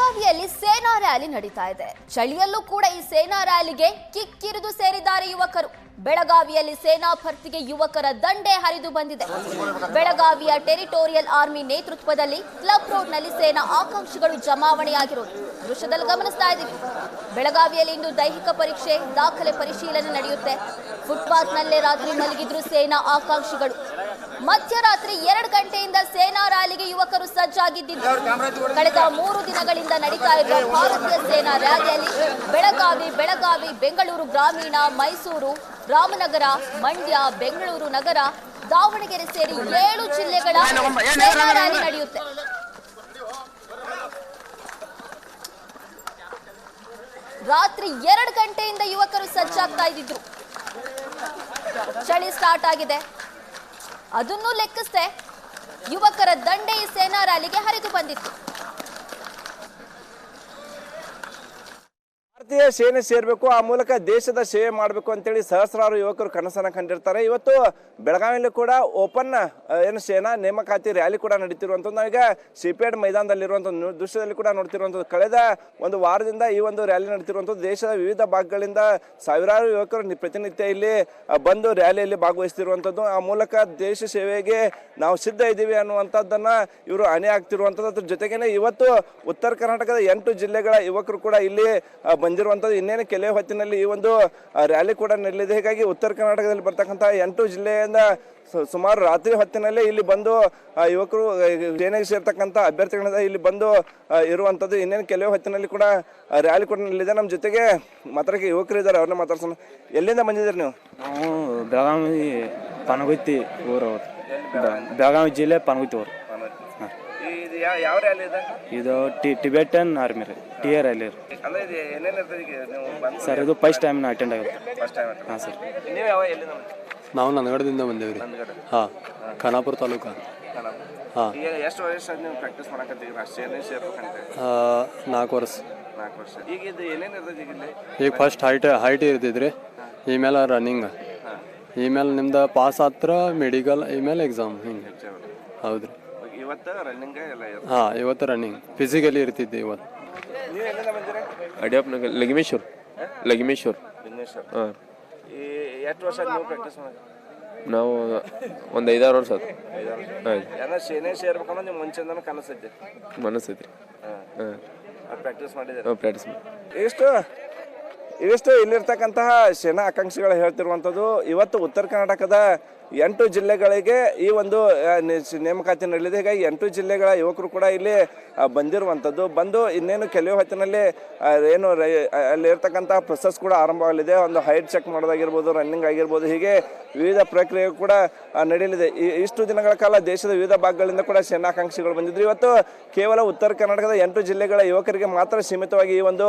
ಬೆಳಗಾವಿಯಲ್ಲಿ ಸೇನಾ ರ್ಯಾಲಿ ನಡೀತಾ ಇದೆ. ಚಳಿಯಲ್ಲೂ ಕೂಡ ಈ ಸೇನಾ ರ್ಯಾಲಿಗೆ ಕಿಕ್ಕಿರಿದು ಸೇರಿದ್ದಾರೆ ಯುವಕರು. ಬೆಳಗಾವಿಯಲ್ಲಿ ಸೇನಾ ಭರ್ತಿಗೆ ಯುವಕರ ದಂಡೆ ಹರಿದು ಬಂದಿದೆ. ಬೆಳಗಾವಿಯ ಟೆರಿಟೋರಿಯಲ್ ಆರ್ಮಿ ನೇತೃತ್ವದಲ್ಲಿ ಕ್ಲಬ್ ರೋಡ್ನಲ್ಲಿ ಸೇನಾ ಆಕಾಂಕ್ಷಿಗಳು ಜಮಾವಣೆಯಾಗಿರೋದು ದೃಶ್ಯದಲ್ಲಿ ಗಮನಿಸ್ತಾ ಇದ್ದೀವಿ. ಬೆಳಗಾವಿಯಲ್ಲಿ ಇಂದು ದೈಹಿಕ ಪರೀಕ್ಷೆ, ದಾಖಲೆ ಪರಿಶೀಲನೆ ನಡೆಯುತ್ತೆ. ಫುಟ್ಪಾತ್ನಲ್ಲೇ ರಾತ್ರಿ ಮಲಗಿದ್ರು ಸೇನಾ ಆಕಾಂಕ್ಷಿಗಳು. ಮಧ್ಯರಾತ್ರಿ 2 ಗಂಟೆಯಿಂದ ಸೇನಾ ರ್ಯಾಲಿಗೆ ಯುವಕರು ಸಜ್ಜಾಗಿದ್ದಿದ್ದು, ಕಳೆದ 3 ದಿನಗಳಿಂದ ನಡೀತಾ ಇರುವ ಭಾರತೀಯ ಸೇನಾ ರ್ಯಾಲಿಯಲ್ಲಿ ಬೆಳಗಾವಿ, ಬೆಂಗಳೂರು ಗ್ರಾಮೀಣ, ಮೈಸೂರು, ರಾಮನಗರ, ಮಂಡ್ಯ, ಬೆಂಗಳೂರು ನಗರ, ದಾವಣಗೆರೆ ಸೇರಿ 7 ಜಿಲ್ಲೆಗಳ ಸೇನಾ ರ್ಯಾಲಿ ನಡೆಯುತ್ತೆ. ರಾತ್ರಿ 2 ಗಂಟೆಯಿಂದ ಯುವಕರು ಸಜ್ಜಾಗ್ತಾ ಇದ್ದಿದ್ರು. ಚಳಿ ಸ್ಟಾರ್ಟ್ ಆಗಿದೆ, ಅದನ್ನು ಲೆಕ್ಕಿಸದೆ ಯುವಕರ ದಂಡೆ ಈ ಸೇನಾ ರ್ಯಾಲಿಗೆ ಹರಿದು ಬಂದಿತ್ತು. ಭಾರತೀಯ ಸೇನೆ ಸೇರಬೇಕು, ಆ ಮೂಲಕ ದೇಶದ ಸೇವೆ ಮಾಡಬೇಕು ಅಂತೇಳಿ ಸಹಸ್ರಾರು ಯುವಕರು ಕನಸನ್ನು ಕಂಡಿರ್ತಾರೆ. ಇವತ್ತು ಬೆಳಗಾವಿಯಲ್ಲಿ ಕೂಡ ಓಪನ್ ಸೇನಾ ನೇಮಕಾತಿ ರ್ಯಾಲಿ ಕೂಡ ನಡೀತಿರುವಂಥದ್ದು ನಾವೀಗ ಸಿಪೇಡ್ ಮೈದಾನದಲ್ಲಿರುವಂಥ ದೃಶ್ಯದಲ್ಲಿ ಕೂಡ ನೋಡ್ತಿರುವಂಥದ್ದು. ಕಳೆದ ಒಂದು ವಾರದಿಂದ ಈ ಒಂದು ರ್ಯಾಲಿ ನಡೀತಿರುವಂಥದ್ದು. ದೇಶದ ವಿವಿಧ ಭಾಗಗಳಿಂದ ಸಾವಿರಾರು ಯುವಕರು ಪ್ರತಿನಿತ್ಯ ಇಲ್ಲಿ ಬಂದು ರ್ಯಾಲಿಯಲ್ಲಿ ಭಾಗವಹಿಸ್ತಿರುವಂಥದ್ದು. ಆ ಮೂಲಕ ದೇಶ ಸೇವೆಗೆ ನಾವು ಸಿದ್ಧ ಇದ್ದೀವಿ ಅನ್ನುವಂಥದ್ದನ್ನ ಇವರು ಅಣೆ ಆಗ್ತಿರುವಂಥದ್ದು. ಅದ್ರ ಜೊತೆಗೇನೆ ಇವತ್ತು ಉತ್ತರ ಕರ್ನಾಟಕದ 8 ಜಿಲ್ಲೆಗಳ ಯುವಕರು ಕೂಡ ಇಲ್ಲಿ ಬಂದಿರುವಂಥದ್ದು. ಇನ್ನೇನು ಕೆಲವೇ ಹೊತ್ತಿನಲ್ಲಿ ಈ ಒಂದು ರ್ಯಾಲಿ ಕೂಡ ನಡೆಯಲಿದೆ. ಹೀಗಾಗಿ ಉತ್ತರ ಕರ್ನಾಟಕದಲ್ಲಿ ಬರ್ತಕ್ಕಂಥ 8 ಜಿಲ್ಲೆಯಿಂದ ಸುಮಾರು ರಾತ್ರಿ ಹೊತ್ತಿನಲ್ಲೇ ಇಲ್ಲಿ ಬಂದು ಯುವಕರು ಸೇನೆಗೆ ಸೇರ್ತಕ್ಕಂಥ ಅಭ್ಯರ್ಥಿಗಳಿಂದ ಇಲ್ಲಿ ಬಂದು ಇರುವಂಥದ್ದು. ಇನ್ನೇನು ಕೆಲವೇ ಹೊತ್ತಿನಲ್ಲಿ ಕೂಡ ರ್ಯಾಲಿ ಕೂಡ ನಡೆಯಲಿದೆ. ನಮ್ಮ ಜೊತೆಗೆ ಮಾತಾಡಕ್ಕೆ ಯುವಕರು ಇದ್ದಾರೆ, ಅವ್ರನ್ನ ಮಾತಾಡ್ಸೋಣ. ಎಲ್ಲಿಂದ ಬಂದಿದ್ದೀರಿ ನೀವು? ನಾವು ಬೆಳಗಾವಿ ಪನಗುತ್ತಿ ಊರು, ಬೆಳಗಾವಿ ಜಿಲ್ಲೆ ಪನಗುತ್ತಿ ಊರು. ಯಾವ ರ್ಯಾಲಿ ಇದೆ ಇದು? Tibetan army T R rally sir. ಇದು ಫಸ್ಟ್ ಟೈಮ್ ಅಟೆಂಡ್ ಆಗುತ್ತೆ. ಹಾಂ ಸರ್. ನಾವು ನಂದಗಡದಿಂದ ಬಂದೇವ್ರಿ. ಹಾಂ, ಖಾನಾಪುರ ತಾಲೂಕು. ಹಾಂ, ಎಷ್ಟು ವರ್ಷ ನೀವು ಪ್ರಾಕ್ಟೀಸ್ ಮಾಡಕತ್ತೀವಿ? 4 ವರ್ಷ. ಈಗ ಇದು ಏನೇನು ಇರ್ತದೆ ಇಲ್ಲಿ? ಈಗ ಫಸ್ಟ್ ಹೈಟ್ ಇರ್ತಿದ್ರಿ, ಈಮೇಲೆ ರನ್ನಿಂಗ್, ಈಮೇಲೆ ನಿಮ್ದು ಪಾಸ್ ಆತ್ರ ಮೆಡಿಕಲ್, ಈಮೇಲೆ ಎಕ್ಸಾಮ್. ಹಿಂಗೆ ಹೌದ್ರಿ. ಇವತ್ತು ರನ್ನಿಂಗ್ ಎಲ್ಲ ಇರುತ್ತೆ? ಹಾಂ, ಇವತ್ತು ರನ್ನಿಂಗ್ ಫಿಸಿಕಲಿ ಇರ್ತಿದ್ದೆ. ಇವತ್ತು ನೀವು ಎಲ್ಲಿಂದ ಬಂದಿರಿ? ಅಡ್ಯಾಪ್ನಗರ್, ಲಗಿಮೇಶ್ವರ್. ಹಾಂ. ಎಷ್ಟು ವರ್ಷ ನೀವು ಪ್ರಾಕ್ಟೀಸ್ ಮಾಡಿ? ನಾವು ಒಂದು 5-6 ವರ್ಷ ಆಯ್ತು. ಎಲ್ಲ ಸೇನೆ ಸೇರ್ಬೇಕನ್ನೋ ನೀವು ಮುಂಚೆಯಿಂದ ಕನಸೈತಿ? ಮನಸ್ಸೈತ್ರಿ. ಹಾಂ, ಪ್ರಾಕ್ಟೀಸ್ ಮಾಡಿದ್ದೀರಿ? ಪ್ರಾಕ್ಟೀಸ್ ಮಾಡಿ. ಇವಿಷ್ಟು ಇಲ್ಲಿರ್ತಕ್ಕಂತಹ ಸೇನಾ ಆಕಾಂಕ್ಷಿಗಳು ಹೇಳ್ತಿರುವಂಥದ್ದು. ಇವತ್ತು ಉತ್ತರ ಕರ್ನಾಟಕದ 8 ಜಿಲ್ಲೆಗಳಿಗೆ ಈ ಒಂದು ನೇಮಕಾತಿ ನಡೆಯಲಿದೆ. ಹೀಗಾಗಿ 8 ಜಿಲ್ಲೆಗಳ ಯುವಕರು ಕೂಡ ಇಲ್ಲಿ ಬಂದಿರುವಂಥದ್ದು. ಬಂದು ಇನ್ನೇನು ಕೆಲವೇ ಹೊತ್ತಿನಲ್ಲಿ ಏನು ಅಲ್ಲಿ ಇರ್ತಕ್ಕಂಥ ಪ್ರೊಸೆಸ್ ಕೂಡ ಆರಂಭವಾಗಲಿದೆ. ಒಂದು ಹೈಟ್ ಚೆಕ್ ಮಾಡೋದಾಗಿರ್ಬೋದು, ರನ್ನಿಂಗ್ ಆಗಿರ್ಬೋದು, ಹೀಗೆ ವಿವಿಧ ಪ್ರಕ್ರಿಯೆ ಕೂಡ ನಡೆಯಲಿದೆ. ಇಷ್ಟು ದಿನಗಳ ಕಾಲ ದೇಶದ ವಿವಿಧ ಭಾಗಗಳಿಂದ ಕೂಡ ಸೇನಾಕಾಂಕ್ಷಿಗಳು ಬಂದಿದ್ರು. ಇವತ್ತು ಕೇವಲ ಉತ್ತರ ಕರ್ನಾಟಕದ 8 ಜಿಲ್ಲೆಗಳ ಯುವಕರಿಗೆ ಮಾತ್ರ ಸೀಮಿತವಾಗಿ ಈ ಒಂದು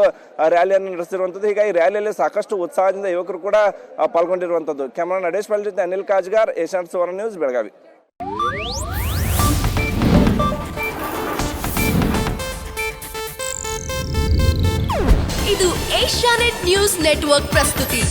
ರ್ಯಾಲಿಯನ್ನು ನಡೆಸಿರುವಂಥದ್ದು. ಹೀಗಾಗಿ ರ್ಯಾಲಿಯಲ್ಲಿ ಸಾಕಷ್ಟು ಉತ್ಸಾಹದಿಂದ ಯುವಕರು ಕೂಡ ಪಾಲ್ಗೊಂಡಿರುವಂಥದ್ದು. ಕ್ಯಾಮರಾ ನಡೆಶ್ ಪಾಲ್ ಜೊತೆ ಅನಿಲ್ ಕಾಜ್ಗಾರ್, ಏಷ್ಯಾನೆಟ್ ಸುವರ್ಣ ನ್ಯೂಸ್, ಬೆಳಗಾವಿ. ಇದು ಏಷ್ಯಾನೆಟ್ ನ್ಯೂಸ್ ನೆಟ್ವರ್ಕ್ ಪ್ರಸ್ತುತಿ.